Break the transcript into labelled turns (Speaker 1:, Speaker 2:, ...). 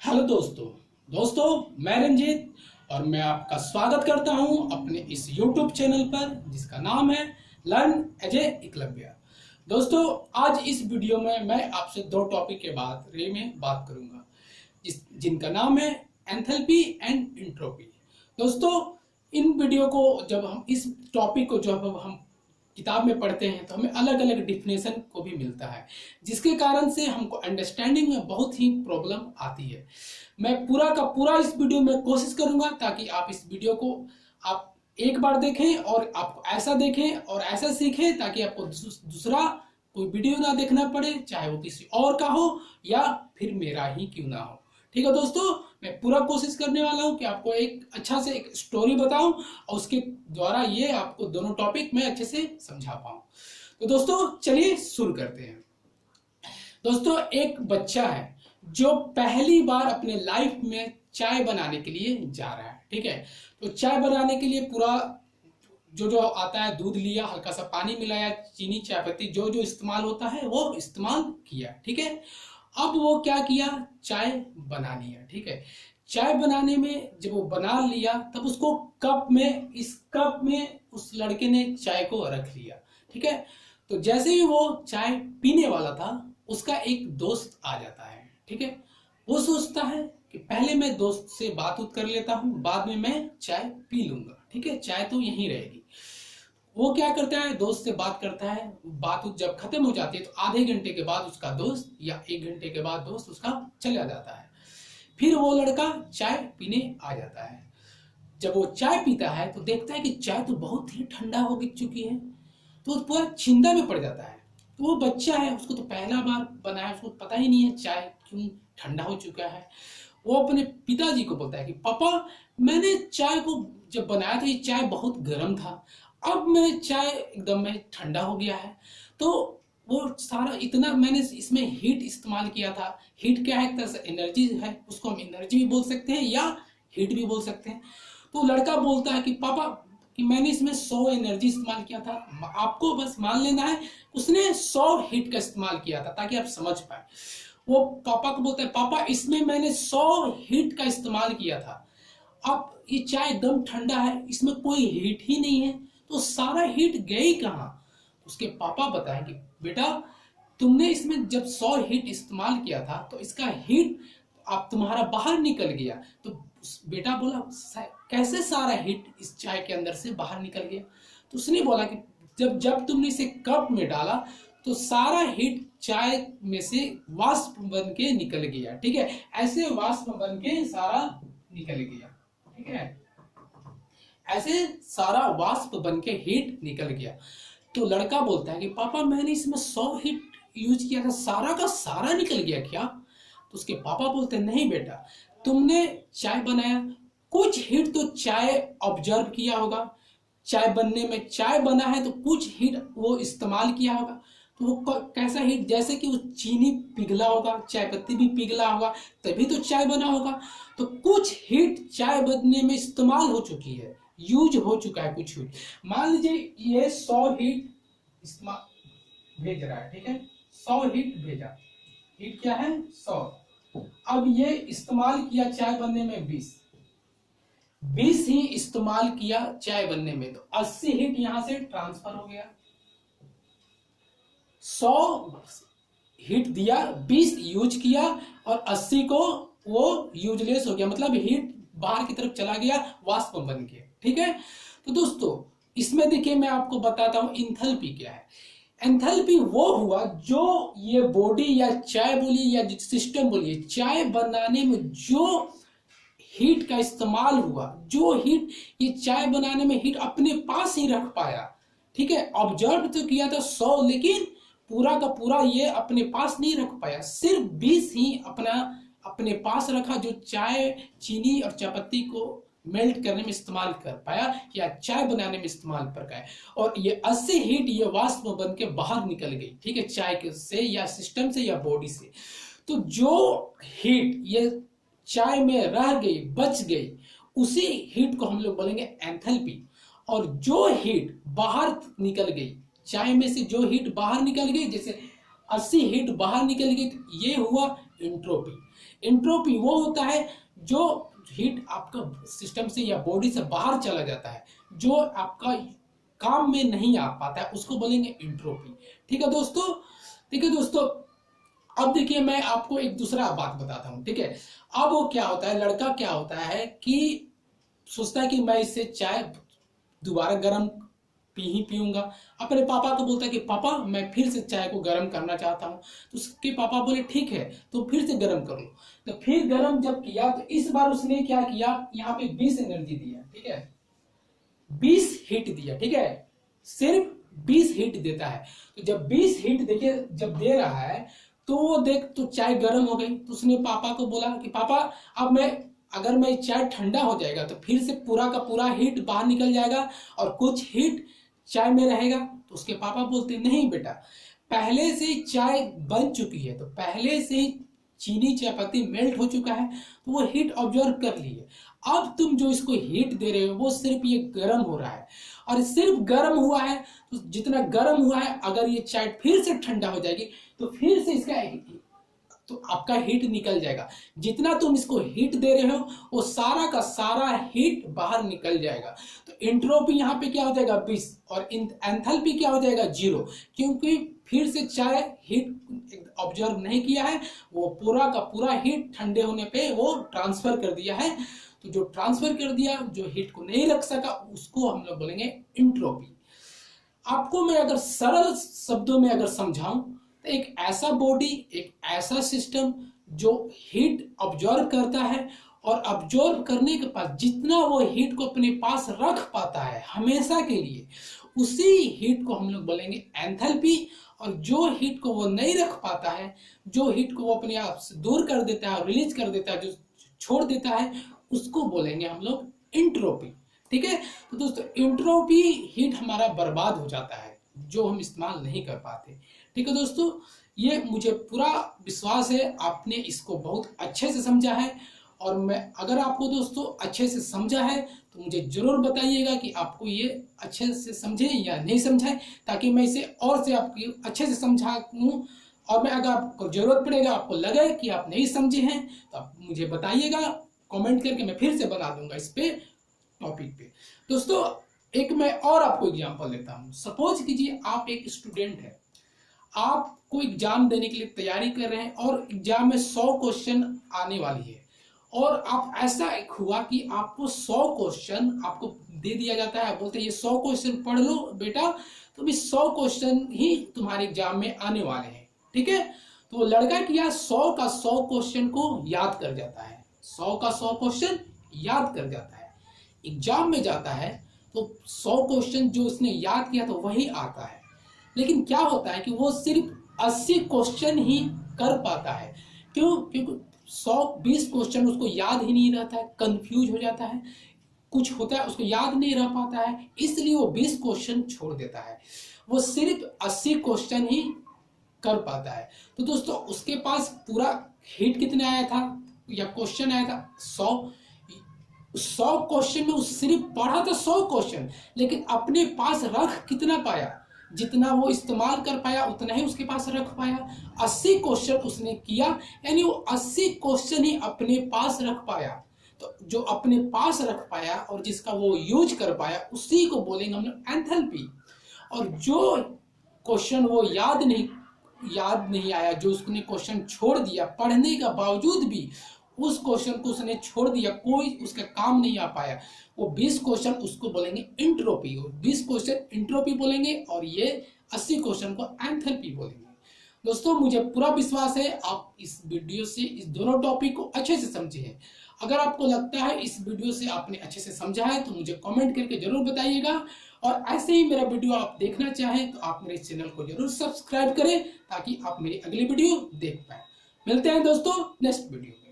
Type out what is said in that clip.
Speaker 1: Hello दोस्तों मैं रंजीत और मैं आपका स्वागत करता हूं अपने इस YouTube चैनल पर जिसका नाम है लर्न एज ए एकलव्य। दोस्तों आज इस वीडियो में मैं आपसे दो टॉपिक के बारे में बात करूंगा जिनका नाम है एंथैल्पी एंड एंट्रोपी। दोस्तों इन वीडियो को जब हम इस टॉपिक को जब हम किताब में पढ़ते हैं तो हमें अलग अलग डिफिनेशन को भी मिलता है, जिसके कारण से हमको अंडरस्टैंडिंग में बहुत ही प्रॉब्लम आती है। मैं पूरा का पूरा इस वीडियो में कोशिश करूंगा ताकि आप इस वीडियो को आप एक बार देखें और आपको ऐसा देखें और ऐसा सीखें ताकि आपको दूसरा कोई वीडियो ना देखना पड़े, चाहे वो किसी और का हो या फिर मेरा ही क्यों ना हो। ठीक है दोस्तों, मैं पूरा कोशिश करने वाला हूं कि आपको एक अच्छा से एक स्टोरी बताऊं और उसके द्वारा ये आपको दोनों टॉपिक मैं अच्छे से समझा पाऊं। तो दोस्तों चलिए शुरू करते हैं। दोस्तों एक बच्चा है जो पहली बार अपने लाइफ में चाय बनाने के लिए जा रहा है। ठीक है, तो चाय बनाने के लिए पूरा जो आता है, दूध लिया, हल्का सा पानी मिलाया, चीनी, चाय पत्ती, जो जो इस्तेमाल होता है वो इस्तेमाल किया। ठीक है, अब वो क्या किया, चाय बना लिया। ठीक है, चाय बनाने में जब वो बना लिया तब उसको इस कप में उस लड़के ने चाय को रख लिया। ठीक है, तो जैसे ही वो चाय पीने वाला था उसका एक दोस्त आ जाता है। ठीक है, वो सोचता है कि पहले मैं दोस्त से बात कर लेता हूं, बाद में मैं चाय पी लूंगा। ठीक है, चाय तो यहीं रहेगी। वो क्या करता है, दोस्त से बात करता है, बात जब खत्म हो जाती है तो आधे घंटे के बाद उसका दोस्त या 1 घंटे के बाद दोस्त उसका चला जाता है। फिर वो लड़का चाय पीने आ जाता है। जब वो चाय पीता है तो देखता है कि चाय तो बहुत ही ठंडा हो चुकी है, तो पूरा चिंता में पड़ जाता है। तो वो बच्चा है, उसको तो पहला बार बनाया, उसको पता ही नहीं है चाय क्यों ठंडा हो चुका है। वो अपने पिताजी को बोलता है कि पापा, मैंने चाय को जब बनाया था ये चाय बहुत गर्म था, अब मैं चाय एकदम में ठंडा हो गया है। तो वो सारा इतना मैंने इसमें हीट इस्तेमाल किया था। हीट क्या है, एक तरह से एनर्जी है, उसको हम एनर्जी भी बोल सकते हैं या हीट भी बोल सकते हैं। तो लड़का बोलता है कि पापा कि मैंने इसमें 100 एनर्जी इस्तेमाल किया था, आपको बस मान लेना है उसने 100 हीट का इस्तेमाल किया था, ताकि आप समझ पाए। वो पापा को बोलता है पापा इसमें मैंने 100 हीट का इस्तेमाल किया था, अब ये चाय एकदम ठंडा है, इसमें कोई हीट ही नहीं है, तो सारा हीट गई कहाँ। उसके पापा बताए कि बेटा तुमने इसमें जब 100 हीट इस्तेमाल किया था तो इसका हीट अब तुम्हारा बाहर निकल गया। तो बेटा बोला कैसे सारा हीट इस चाय के अंदर से बाहर निकल गया। तो उसने बोला कि जब तुमने इसे कप में डाला तो सारा हीट चाय में से वाष्प बन के निकल गया। ठीक है, ऐसे वाष्प बन के सारा निकल गया। ठीक है, ऐसे सारा वाष्प बन के हीट निकल गया। तो लड़का बोलता है कि पापा मैंने इसमें 100 हीट यूज किया था, सारा का सारा निकल गया क्या। तो उसके पापा बोलते हैं नहीं बेटा, तुमने चाय बनाया, कुछ हीट तो चाय ऑब्जर्व किया होगा, चाय बनने में चाय बना है तो कुछ हीट वो इस्तेमाल किया होगा। तो वो कैसा हीट, जैसे कि वो चीनी पिघला होगा, चाय पत्ती भी पिघला होगा, तभी तो चाय बना होगा। तो कुछ हीट चाय बनने में इस्तेमाल हो चुकी है, यूज हो चुका है कुछ हीट। मान लीजिए ये 100 हीट इस्तेमाल भेज रहा है। ठीक है, 100 हीट भेजा, हीट क्या है 100। अब ये इस्तेमाल किया चाय बनने में 20 ही इस्तेमाल किया चाय बनने में, तो 80 हीट यहां से ट्रांसफर हो गया। 100 हीट दिया, 20 यूज किया और 80 को वो यूजलेस हो गया, मतलब हीट बाहर की तरफ चला गया वाष्प बन के। ठीक है, तो दोस्तों इसमें देखिए मैं आपको बताता हूं एंथैल्पी क्या है। एंथैल्पी वो हुआ जो ये बॉडी या चाय बोलिए या सिस्टम बोलिए, चाय बनाने में जो हीट का इस्तेमाल हुआ, जो हीट ये चाय बनाने में हीट अपने पास ही रख पाया। ठीक है, ऑब्जर्व तो किया था 100, लेकिन पूरा का पूरा ये अपने पास नहीं रख पाया, सिर्फ 20 ही अपने पास रखा, जो चाय, चीनी और चायपत्ती को मेल्ट करने में इस्तेमाल कर पाया या चाय बनाने में इस्तेमाल कर पाया। और ये 80 हीट ये वाष्प बन के बाहर निकल गई। ठीक है, चाय के से या सिस्टम से या बॉडी से। तो जो हीट ये चाय में रह गई, बच गई, उसी हीट को हम लोग बोलेंगे एंथैल्पी। और जो हीट बाहर निकल गई, चाय में से जो हीट बाहर निकल गई, जैसे 80 हीट बाहर निकल गई, तो ये हुआ एंट्रोपी। एंट्रोपी वो होता है जो हीट आपका सिस्टम से या बॉडी से बाहर चला जाता है, जो आपका काम में नहीं आ पाता है, उसको बोलेंगे एंट्रोपी। ठीक है दोस्तों, ठीक है दोस्तों। अब देखिए मैं आपको एक दूसरा बात बताता हूं, ठीक है। अब वो क्या होता है, लड़का क्या होता है कि सोचता है कि मैं इससे चाय दोबारा गर्म पी ही पीऊंगा। अपने पापा को बोलता है कि पापा मैं फिर से चाय को गर्म करना चाहता हूं। तो उसके पापा बोले ठीक है तो फिर से गर्म कर लो। तो फिर गर्म जब किया तो इस बार उसने क्या किया, यहाँ पे 20 एनर्जी दिया, ठीक है, 20 हीट दिया, ठीक है, सिर्फ 20 हीट देता है। तो जब 20 हीट देखिए जब दे रहा है तो वो देख तो चाय गर्म हो गई। तो उसने पापा को बोला कि पापा अब मैं अगर मैं चाय ठंडा हो जाएगा तो फिर से पूरा का पूरा हीट बाहर निकल जाएगा और कुछ हीट चाय में रहेगा। तो उसके पापा बोलते नहीं बेटा, पहले से ही चाय बन चुकी है, तो पहले से ही चीनी चाय पत्ती मेल्ट हो चुका है, तो वो हीट ऑब्जर्व कर ली है। अब तुम जो इसको हीट दे रहे हो वो सिर्फ ये गर्म हो रहा है, और सिर्फ गर्म हुआ है तो जितना गर्म हुआ है अगर ये चाय फिर से ठंडा हो जाएगी तो फिर से इसका तो आपका हीट निकल जाएगा। जितना तुम इसको हीट दे रहे हो वो सारा का सारा हीट बाहर निकल जाएगा। तो एंट्रोपी यहाँ पे क्या हो जाएगा 20 और एंथैल्पी क्या हो जाएगा 0, क्योंकि फिर से चाहे हीट ऑब्जर्व नहीं किया है, वो पूरा का पूरा हीट ठंडे होने पे वो ट्रांसफर कर दिया है। तो जो ट्रांसफर कर दिया, जो हीट को नहीं रख सका, उसको हम लोग बोलेंगे एंट्रोपी। आपको मैं अगर सरल शब्दों में अगर समझाऊं तो एक ऐसा बॉडी, एक ऐसा सिस्टम जो हीट ऑब्जर्व करता है और ऑब्जर्व करने के बाद जितना वो हीट को अपने पास रख पाता है हमेशा के लिए, उसी हीट को हम लोग बोलेंगे एंथैल्पी। और जो हीट को वो नहीं रख पाता है, जो हीट को वो अपने आप से दूर कर देता है, रिलीज कर देता है, जो छोड़ देता है, उसको बोलेंगे हम लोग एंट्रोपी। ठीक है, तो दोस्तों एंट्रोपी हीट हमारा बर्बाद हो जाता है जो हम इस्तेमाल नहीं कर पाते। ठीक है दोस्तों, ये मुझे पूरा विश्वास है आपने इसको बहुत अच्छे से समझा है, और मैं अगर आपको दोस्तों अच्छे से समझा है तो मुझे जरूर बताइएगा कि आपको ये अच्छे से समझे या नहीं समझाए, ताकि मैं इसे और से आपको अच्छे से समझाऊं। और मैं अगर आपको जरूरत पड़ेगा, आपको लगे कि आप नहीं समझे हैं, तो आप मुझे बताइएगा कमेंट करके, मैं फिर से बना दूंगा इस पे टॉपिक पे। दोस्तों एक मैं और आपको एग्जांपल देता हूं। सपोज कीजिए आप एक स्टूडेंट है, आपको एग्जाम देने के लिए तैयारी कर रहे हैं और एग्जाम में 100 क्वेश्चन आने वाली है, और आप ऐसा एक हुआ कि आपको 100 क्वेश्चन आपको दे दिया जाता है, बोलते हैं ये 100 क्वेश्चन पढ़ लो बेटा, तो भी 100 क्वेश्चन ही तुम्हारे एग्जाम में आने वाले हैं। ठीक है, तो लड़का किया 100 का 100 क्वेश्चन को याद कर जाता है, 100 का 100 क्वेश्चन याद कर जाता है। एग्जाम में जाता है तो 100 क्वेश्चन जो उसने याद किया तो वही आता है, लेकिन क्या होता है कि वो सिर्फ 80 क्वेश्चन ही कर पाता है। क्यों? क्योंकि 120 क्वेश्चन उसको याद ही नहीं रहता है, कंफ्यूज हो जाता है, कुछ होता है उसको याद नहीं रह पाता है, इसलिए वो 20 क्वेश्चन छोड़ देता है, वो सिर्फ 80 क्वेश्चन ही कर पाता है। तो दोस्तों उसके पास पूरा हिट कितने आया था या क्वेश्चन आया था 100 क्वेश्चन में वो सिर्फ पढ़ा था 100 क्वेश्चन, लेकिन अपने पास रख कितना पाया, जितना वो इस्तेमाल कर पाया उतना ही उसके पास रख पाया। 80 क्वेश्चन उसने किया, यानी वो 80 क्वेश्चन ही अपने पास रख पाया। तो जो अपने पास रख पाया और जिसका वो यूज कर पाया उसी को बोलेंगे हम लोग एंथैल्पी। और जो क्वेश्चन वो याद नहीं आया, जो उसने क्वेश्चन छोड़ दिया, पढ़ने का बावजूद भी उस क्वेश्चन को उसने छोड़ दिया, कोई उसका काम नहीं आ पाया, वो 20 क्वेश्चन उसको बोलेंगे एंट्रोपी, 20 क्वेश्चन एंट्रोपी बोलेंगे, और ये 80 क्वेश्चन को एंथैल्पी बोलेंगे। दोस्तों मुझे पूरा विश्वास है आप इस वीडियो से इस दोनों टॉपिक को अच्छे से समझे हैं। अगर आपको लगता है इस वीडियो से आपने अच्छे से समझा है तो मुझे कमेंट करके जरूर बताइएगा, और ऐसे ही मेरा वीडियो आप देखना चाहें तो आप मेरे चैनल को जरूर सब्सक्राइब करें ताकि आप मेरी अगली वीडियो देख पाए। मिलते हैं दोस्तों नेक्स्ट वीडियो।